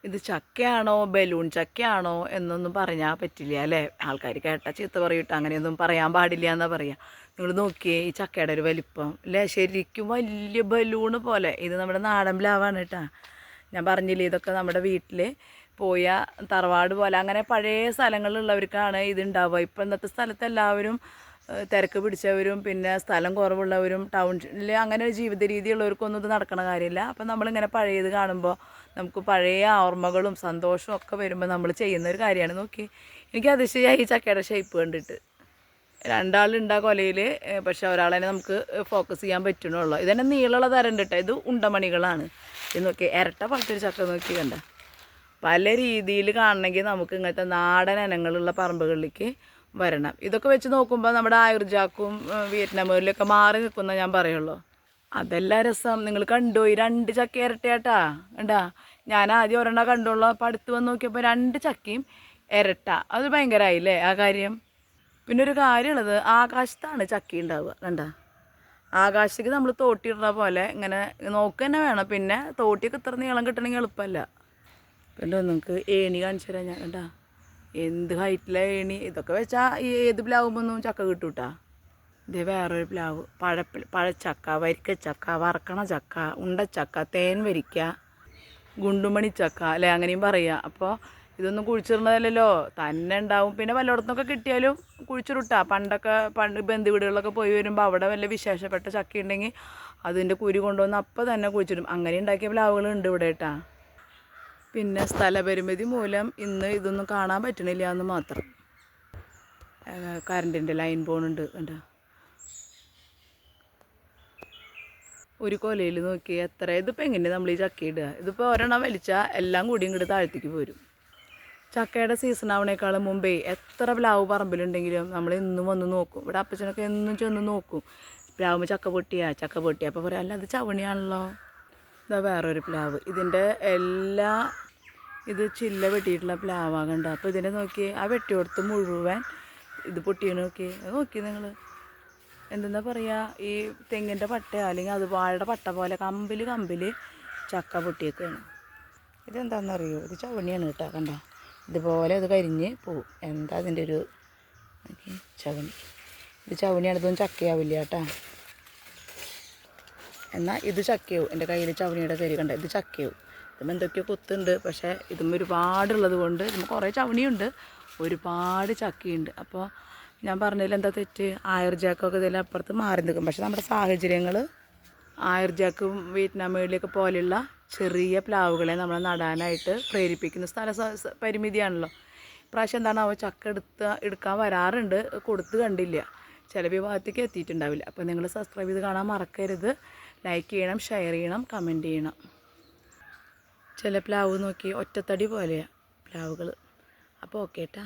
ഇത് ചക്കയാണോ ബലൂൺ ചക്കയാണോ എന്നൊന്നും പറയാൻ പറ്റില്ല അല്ലേ? ആൾക്കാർ കേട്ടാ ചീത്ത പറയൂട്ടോ. അങ്ങനെയൊന്നും പറയാൻ പാടില്ല എന്നാ പറയുക. നിങ്ങൾ നോക്കിയേ ഈ ചക്കയുടെ ഒരു വലിപ്പം അല്ലേ, ശരിക്കും വലിയ ബലൂണ് പോലെ. ഇത് നമ്മുടെ നാടൻ പ്ലാവാണ് കേട്ടോ. ഞാൻ പറഞ്ഞില്ലേ, ഇതൊക്കെ നമ്മുടെ വീട്ടിൽ പോയ തറവാട് പോലെ അങ്ങനെ പഴയ സ്ഥലങ്ങളിലുള്ളവർക്കാണ് ഇതുണ്ടാവുക. ഇപ്പം ഇന്നത്തെ സ്ഥലത്ത് എല്ലാവരും തിരക്ക് പിടിച്ചവരും പിന്നെ സ്ഥലം കുറവുള്ളവരും ടൗണിൽ അങ്ങനെ ഒരു ജീവിത രീതിയുള്ളവർക്കൊന്നും ഇത് നടക്കണ കാര്യമില്ല. അപ്പം നമ്മളിങ്ങനെ പഴയത് കാണുമ്പോൾ നമുക്ക് പഴയ ഓർമ്മകളും സന്തോഷവും ഒക്കെ വരുമ്പോൾ നമ്മൾ ചെയ്യുന്നൊരു കാര്യമാണ്. നോക്കി, എനിക്ക് അതിശയമായി ഈ ചക്കയുടെ ഷേപ്പ് കണ്ടിട്ട്. രണ്ടാളുണ്ടാ കൊലയിൽ, പക്ഷെ ഒരാളെ നമുക്ക് ഫോക്കസ് ചെയ്യാൻ പറ്റണുള്ളൂ. ഇതന്നെ നീളമുള്ള തരം കേട്ടോ. ഇത് ഉണ്ടമണികളാണ്. ഇത് നോക്കി ഇരട്ട പോലത്തെ ഒരു ചക്ക നോക്കി കണ്ട. പല രീതിയിൽ കാണണമെങ്കിൽ നമുക്ക് ഇങ്ങനത്തെ നാടൻ ഇനങ്ങളുള്ള പറമ്പുകളിലേക്ക് വരണം. ഇതൊക്കെ വെച്ച് നോക്കുമ്പോൾ നമ്മുടെ ആയുർജാക്കും വിയറ്റ്നാമിലൊക്കെ മാറി നിൽക്കുന്ന ഞാൻ പറയുള്ളൂ. അതെല്ലാം രസം. നിങ്ങൾ കണ്ടോ ഈ 2 ചക്ക ഇരട്ടയാട്ടാ കണ്ടാ. ഞാൻ ആദ്യം ഒരെണ്ണം കണ്ടുള്ളൂ. അപ്പം അടുത്ത് വന്ന് നോക്കിയപ്പോൾ 2 ചക്കയും ഇരട്ട. അത് ഭയങ്കരമായില്ലേ ആ കാര്യം. പിന്നെ ഒരു കാര്യമുള്ളത്, ആകാശത്താണ് ചക്ക ഉണ്ടാവുക കണ്ട. ആകാശത്തേക്ക് നമ്മൾ തോട്ടിയിടുന്ന പോലെ ഇങ്ങനെ നോക്കുക തന്നെ വേണം. പിന്നെ തോട്ടിയൊക്കെ ഇത്ര നീളം കിട്ടണമെങ്കിൽ എളുപ്പമല്ല. കണ്ടോ, നിങ്ങൾക്ക് ഏണി കാണിച്ചു തരാം ഞാൻ. കണ്ടാ എന്ത് ഹൈറ്റിലെ ഏണി. ഇതൊക്കെ വെച്ചാൽ ഏത് പ്ലാവുമ്പൊന്നും ചക്ക കിട്ടൂട്ടാ. ഇത് വേറൊരു പ്ലാവ്, പഴച്ചക്ക, വരിക്കച്ചക്ക, വറക്കണ ചക്ക, ഉണ്ടച്ചക്ക, തേൻ വരിക്ക, ഗുണ്ടുമണിച്ചക്ക അല്ലേ, അങ്ങനെയും പറയുക. അപ്പോൾ ഇതൊന്നും കുഴിച്ചിടുന്നതല്ലല്ലോ, തന്നെ ഉണ്ടാവും. പിന്നെ വല്ലയിടത്തുനിന്നൊക്കെ കിട്ടിയാലും കുഴിച്ചിടുട്ടാ. പണ്ട് ബന്ധു വീടുകളിലൊക്കെ പോയി വരുമ്പോൾ അവിടെ വല്ല വിശേഷപ്പെട്ട ചക്ക ഉണ്ടെങ്കിൽ അതിൻ്റെ കുരു കൊണ്ടുവന്ന് അപ്പം തന്നെ കുഴിച്ചിടും. അങ്ങനെ ഉണ്ടാക്കിയ പ്ലാവുകളുണ്ട് ഇവിടെ കേട്ടാ. പിന്നെ സ്ഥലപരിമിതി മൂലം ഇന്ന് ഇതൊന്നും കാണാൻ പറ്റണില്ല എന്ന് മാത്രം. കറണ്ടിൻ്റെ ലൈൻ പോകുന്നുണ്ട് കണ്ടോ. ഒരു കൊലയിൽ നോക്കി എത്ര. ഇതിപ്പോൾ എങ്ങനെ നമ്മൾ ഈ ചക്ക ഇടുക? ഇതിപ്പോൾ ഒരെണ്ണം വലിച്ചാൽ എല്ലാം കൂടി ഇങ്ങോട്ട് താഴത്തേക്ക് പോരും. ചക്കയുടെ സീസൺ ആവണേക്കാളും മുമ്പേ എത്ര പ്ലാവ് പറമ്പിലുണ്ടെങ്കിലും നമ്മൾ എന്നും വന്ന് നോക്കും. ഇവിടെ അപ്പച്ചനൊക്കെ എന്നും ചെന്ന് നോക്കും. പ്ലാവുമ്പോൾ ചക്ക പൊട്ടിയാ അപ്പോൾ പറയാം, അല്ല അത് ചവണിയാണല്ലോ. ഇതാ വേറൊരു പ്ലാവ്. ഇതിൻ്റെ ഇത് ചില്ല വെട്ടിയിട്ടുള്ള പ്ലാവാകണ്ട. അപ്പോൾ ഇതിനെ നോക്കി ആ വെട്ടിയോടത്ത് മുഴുവൻ ഇത് പൊട്ടിയാണ്. നോക്കി നിങ്ങൾ എന്തെന്നാ പറയുക, ഈ തെങ്ങിൻ്റെ പട്ടയോ അല്ലെങ്കിൽ അത് വാഴയുടെ പട്ട പോലെ കമ്പിൽ ചക്ക പൊട്ടിയൊക്കെയാണ്. ഇതെന്താണെന്നറിയോ? ഇത് ചവണിയാണ് കേട്ടോ. കണ്ടോ, ഇതുപോലെ ഇത് കരിഞ്ഞ് പോവും. എന്താ അതിൻ്റെ ഒരു ചവണി. ഇത് ചവണിയാണ്. ഇതൊന്നും ചക്കയാവില്ല കേട്ടോ. എന്നാൽ ഇത് ചക്കയാവും. എൻ്റെ കയ്യിൽ ചവണിയുടെ കരി കണ്ട. ഇത് ചക്കയാവും. ഇതും എന്തൊക്കെയോ കുത്തുണ്ട്. പക്ഷേ ഇതും ഒരുപാടുള്ളത് കൊണ്ട് ഇതും കുറേ ചവണിയുണ്ട്, ഒരുപാട് ചക്കയുണ്ട്. അപ്പോൾ ഞാൻ പറഞ്ഞതിൽ എന്താ തെറ്റ്? ആയുർജാക്കൊക്കെ ഇതിൽ അപ്പുറത്ത് മാറി നിൽക്കും. പക്ഷെ നമ്മുടെ സാഹചര്യങ്ങൾ ആയുർജാക്കും വിയറ്റ്നാമിലൊക്കെ പോലെയുള്ള ചെറിയ പ്ലാവുകളെ നമ്മൾ നടാനായിട്ട് പ്രേരിപ്പിക്കുന്ന പരിമിതിയാണല്ലോ. ഇപ്രാവശ്യം എന്താണാവോ ചക്ക എടുക്കാൻ വരാറുണ്ട്, കൊടുത്ത് കണ്ടില്ല. ചില വിഭാഗത്തേക്ക് എത്തിയിട്ടുണ്ടാവില്ല. അപ്പോൾ നിങ്ങൾ സബ്സ്ക്രൈബ് ചെയ്ത് കാണാൻ മറക്കരുത്. ലൈക്ക് ചെയ്യണം, ഷെയർ ചെയ്യണം, കമൻറ്റ് ചെയ്യണം. ചില പ്ലാവ് നോക്കി ഒറ്റത്തടി പോലെയാണ് പ്ലാവുകൾ. അപ്പോൾ ഓക്കെ ട്ടാ.